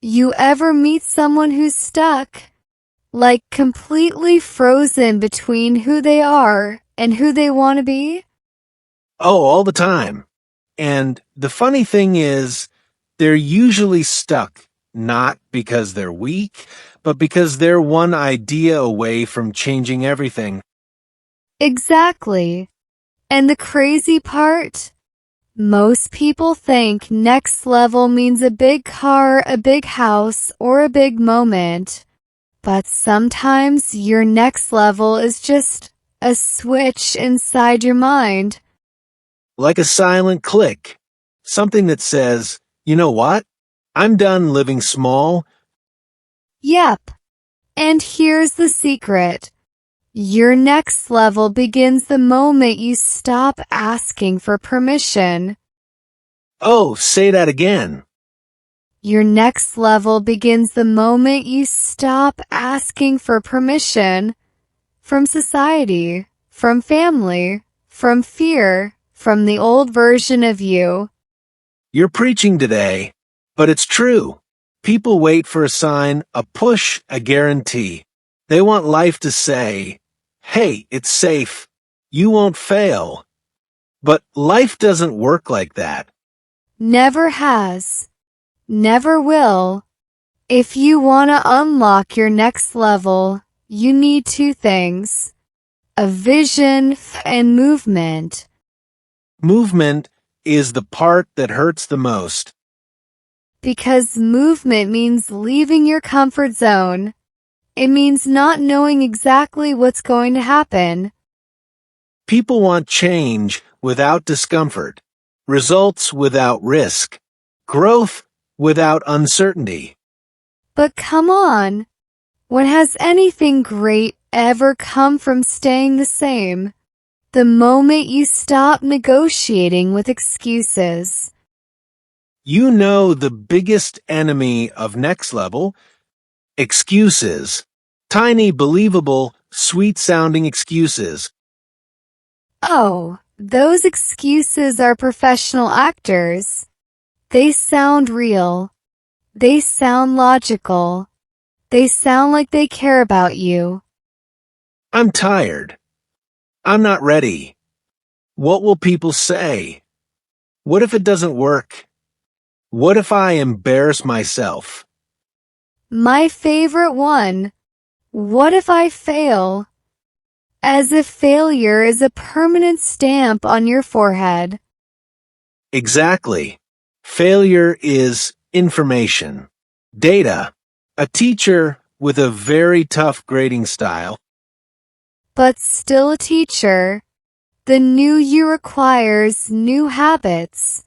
You ever meet someone who's stuck, like completely frozen between who they are and who they want to be? Oh, all the time. And the funny thing is, they're usually stuck, not because they're weak, but because they're one idea away from changing everything. Exactly. And the crazy part? Most people think next level means a big car, a big house, or a big moment. But sometimes your next level is just a switch inside your mind. Like a silent click. Something that says, you know what? I'm done living small. Yep. And here's the secret. Your next level begins the moment you stop asking for permission. Oh, say that again. Your next level begins the moment you stop asking for permission from society, from family, from fear, from the old version of you. You're preaching today, but it's true. People wait for a sign, a push, a guarantee. They want life to say, hey, it's safe. You won't fail. But life doesn't work like that. Never has. Never will. If you want to unlock your next level, you need two things: a vision and movement. Movement is the part that hurts the most. Because movement means leaving your comfort zone. It means not knowing exactly what's going to happen. People want change without discomfort, results without risk, growth without uncertainty. But come on, when has anything great ever come from staying the same? The moment you stop negotiating with excuses. You know the biggest enemy of next level? Excuses. Tiny, believable, sweet-sounding excuses. Oh, those excuses are professional actors. They sound real. They sound logical. They sound like they care about you. I'm tired. I'm not ready. What will people say? What if it doesn't work? What if I embarrass myself? My favorite one. What if I fail? As if failure is a permanent stamp on your forehead. Exactly. Failure is information, data, a teacher with a very tough grading style. But still a teacher. The new you requires new habits.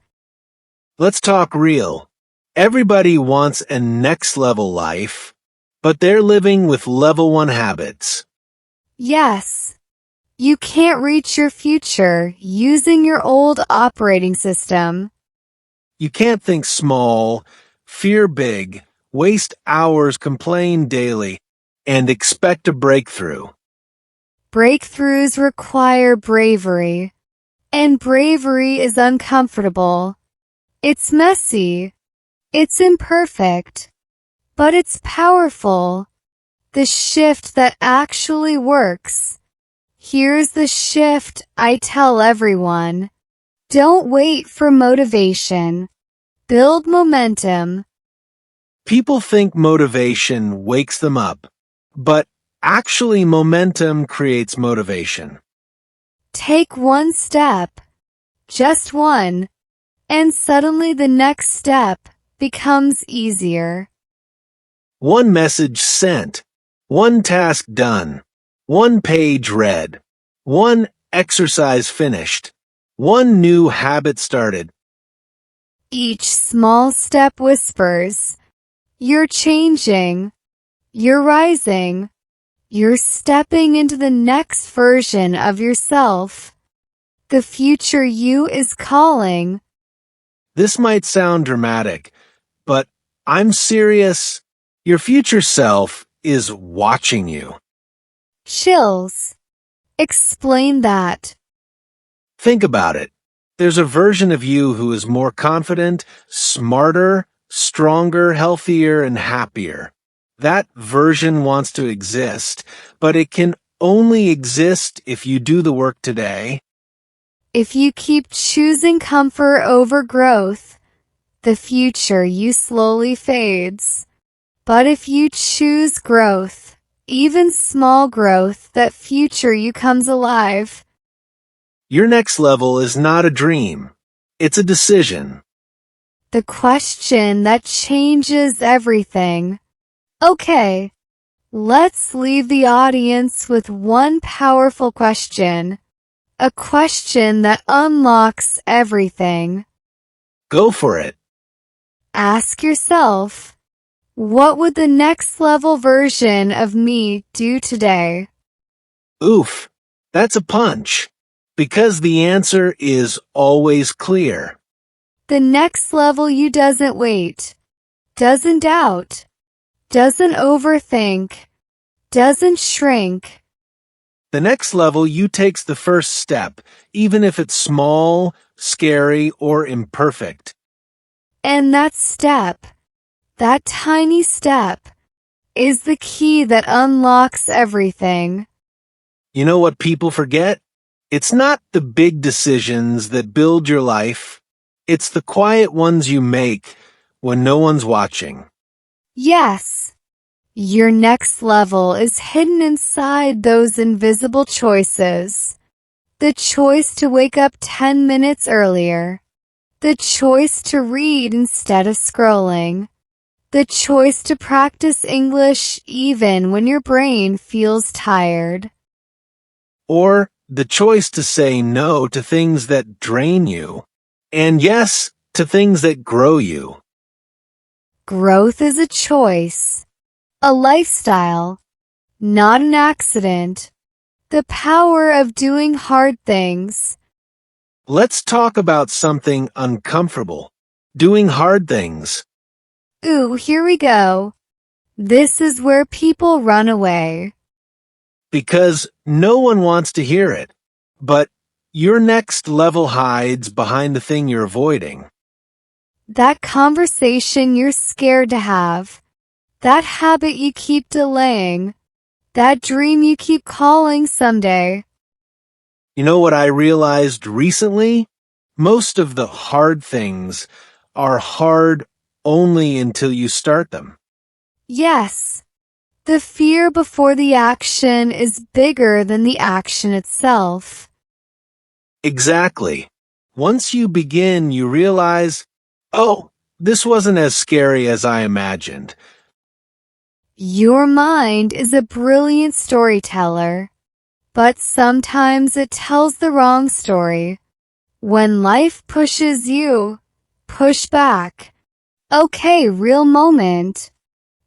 Let's talk real. Everybody wants a next level life, but they're living with level 1 habits. Yes. You can't reach your future using your old operating system. You can't think small, fear big, waste hours, complain daily, and expect a breakthrough. Breakthroughs require bravery. And bravery is uncomfortable. It's messy. It's imperfect. But it's powerful. The shift that actually works. Here's the shift I tell everyone. Don't wait for motivation. Build momentum. People think motivation wakes them up, but actually momentum creates motivation. Take one step. Just one. And suddenly the next step becomes easier. One message sent, one task done, one page read, one exercise finished, one new habit started. Each small step whispers, you're changing, you're rising, you're stepping into the next version of yourself. The future you is calling. This might sound dramatic, but I'm serious. Your future self is watching you. Chills. Explain that. Think about it. There's a version of you who is more confident, smarter, stronger, healthier, and happier. That version wants to exist, but it can only exist if you do the work today. If you keep choosing comfort over growth, the future you slowly fades. But if you choose growth, even small growth, that future you comes alive. Your next level is not a dream. It's a decision. The question that changes everything. Okay, let's leave the audience with one powerful question. A question that unlocks everything. Go for it. Ask yourself, what would the next level version of me do today? Oof, that's a punch. Because the answer is always clear. The next level you doesn't wait, doesn't doubt, doesn't overthink, doesn't shrink. The next level you takes the first step, even if it's small, scary, or imperfect. And that step, that tiny step, is the key that unlocks everything. You know what people forget? It's not the big decisions that build your life. It's the quiet ones you make when no one's watching. Yes, your next level is hidden inside those invisible choices. The choice to wake up 10 minutes earlier. The choice to read instead of scrolling. The choice to practice English even when your brain feels tired. Or the choice to say no to things that drain you, and yes to things that grow you. Growth is a choice, a lifestyle, not an accident. The power of doing hard things. Let's talk about something uncomfortable. Doing hard things. Ooh, here we go. This is where people run away. Because no one wants to hear it. But your next level hides behind the thing you're avoiding. That conversation you're scared to have. That habit you keep delaying. That dream you keep calling someday. You know what I realized recently? Most of the hard things are hard only until you start them. Yes. The fear before the action is bigger than the action itself. Exactly. Once you begin, you realize, oh, this wasn't as scary as I imagined. Your mind is a brilliant storyteller, but sometimes it tells the wrong story. When life pushes you, push back. Okay, real moment.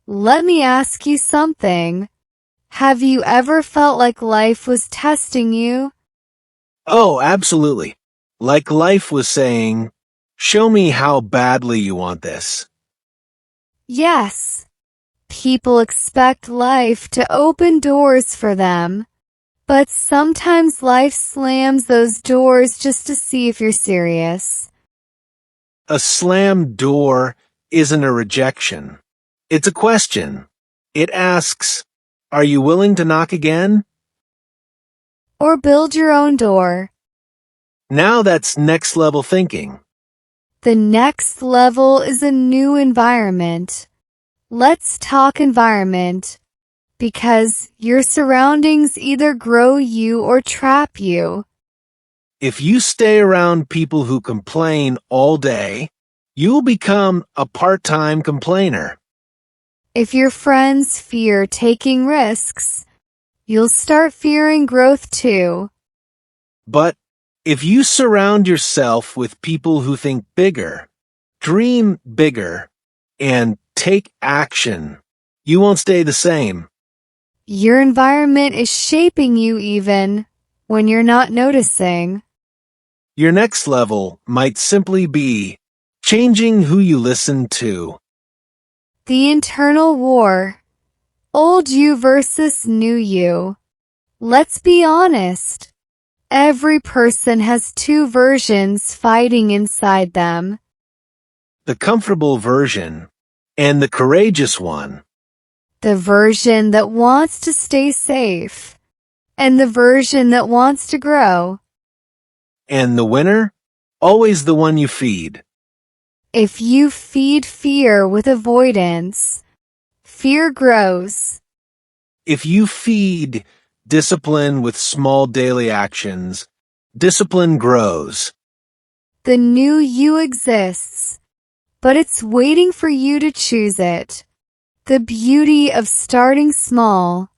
Let me ask you something. Have you ever felt like life was testing you? Oh, absolutely. Like life was saying, show me how badly you want this. Yes. People expect life to open doors for them, but sometimes life slams those doors just to see if you're serious. A slammed door isn't a rejection. It's a question. It asks, are you willing to knock again? Or build your own door. Now that's next level thinking. The next level is a new environment. Let's talk environment. Because your surroundings either grow you or trap you. If you stay around people who complain all day, you'll become a part-time complainer. If your friends fear taking risks, you'll start fearing growth too. But if you surround yourself with people who think bigger, dream bigger, and take action, you won't stay the same. Your environment is shaping you even when you're not noticing. Your next level might simply be changing who you listen to. The internal war. Old you versus new you. Let's be honest. Every person has two versions fighting inside them. the comfortable version, and the courageous one. The version that wants to stay safe, and the version that wants to grow. And the winner? Always the one you feed. If you feed fear with avoidance, fear grows. If you feed discipline with small daily actions, discipline grows. The new you exists, but it's waiting for you to choose it. The beauty of starting small.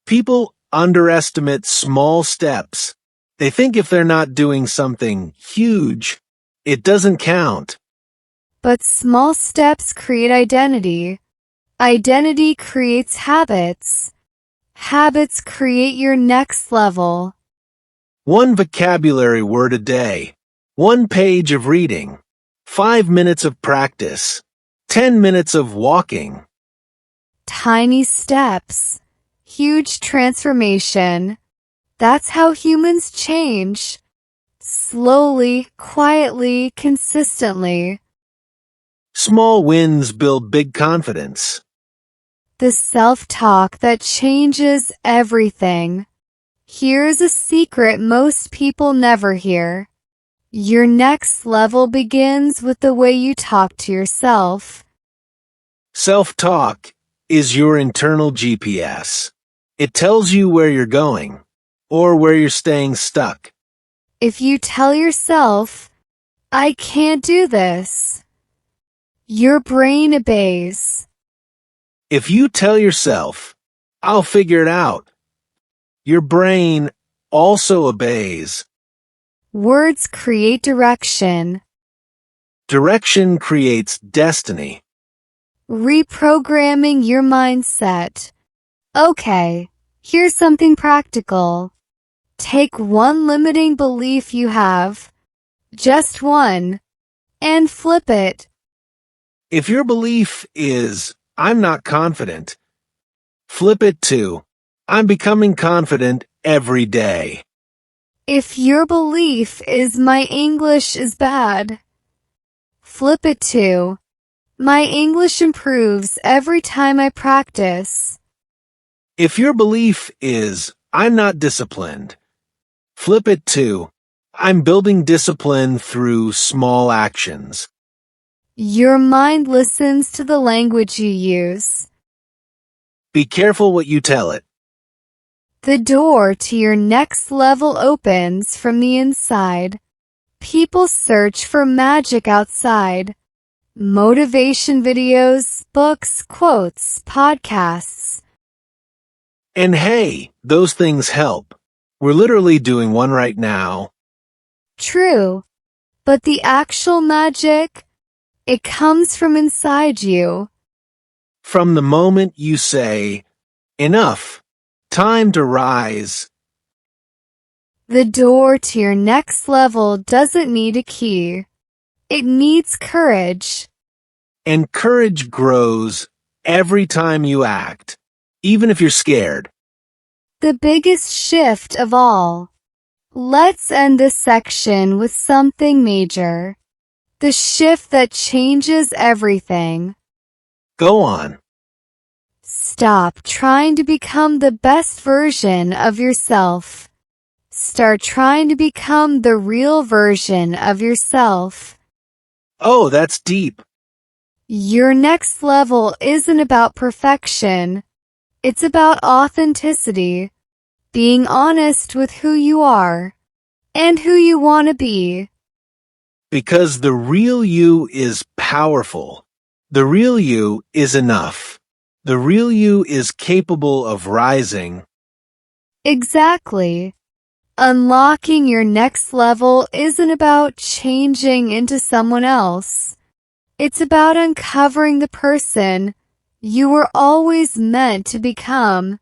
People underestimate small steps. They think if they're not doing something huge, it doesn't count. But small steps create identity. Identity creates habits. Habits create your next level. One vocabulary word a day. 1 page of reading. 5 minutes of practice. 10 minutes of walking. Tiny steps. Huge transformation. That's how humans change. Slowly, quietly, consistently. Small wins build big confidence. The self-talk that changes everything. Here's a secret most people never hear. Your next level begins with the way you talk to yourself. Self-talk is your internal GPS. It tells you where you're going, or where you're staying stuck. If you tell yourself, I can't do this, your brain obeys. If you tell yourself, I'll figure it out, your brain also obeys. Words create direction. Direction creates destiny. Reprogramming your mindset. Okay, here's something practical. Take one limiting belief you have, just one, and flip it. If your belief is, I'm not confident, flip it to, I'm becoming confident every day. If your belief is my English is bad, flip it to, my English improves every time I practice. If your belief is, I'm not disciplined, flip it to, I'm building discipline through small actions. Your mind listens to the language you use. Be careful what you tell it. The door to your next level opens from the inside. People search for magic outside. Motivation videos, books, quotes, podcasts. And hey, those things help. We're literally doing one right now. True. But the actual magic, it comes from inside you. From the moment you say, enough, time to rise. The door to your next level doesn't need a key. It needs courage. And courage grows every time you act, even if you're scared. The biggest shift of all. Let's end this section with something major. The shift that changes everything. Go on. Stop trying to become the best version of yourself. Start trying to become the real version of yourself. Oh, that's deep. Your next level isn't about perfection. It's about authenticity. Being honest with who you are and who you want to be. Because the real you is powerful. The real you is enough. The real you is capable of rising. Exactly. Unlocking your next level isn't about changing into someone else. It's about uncovering the person you were always meant to become.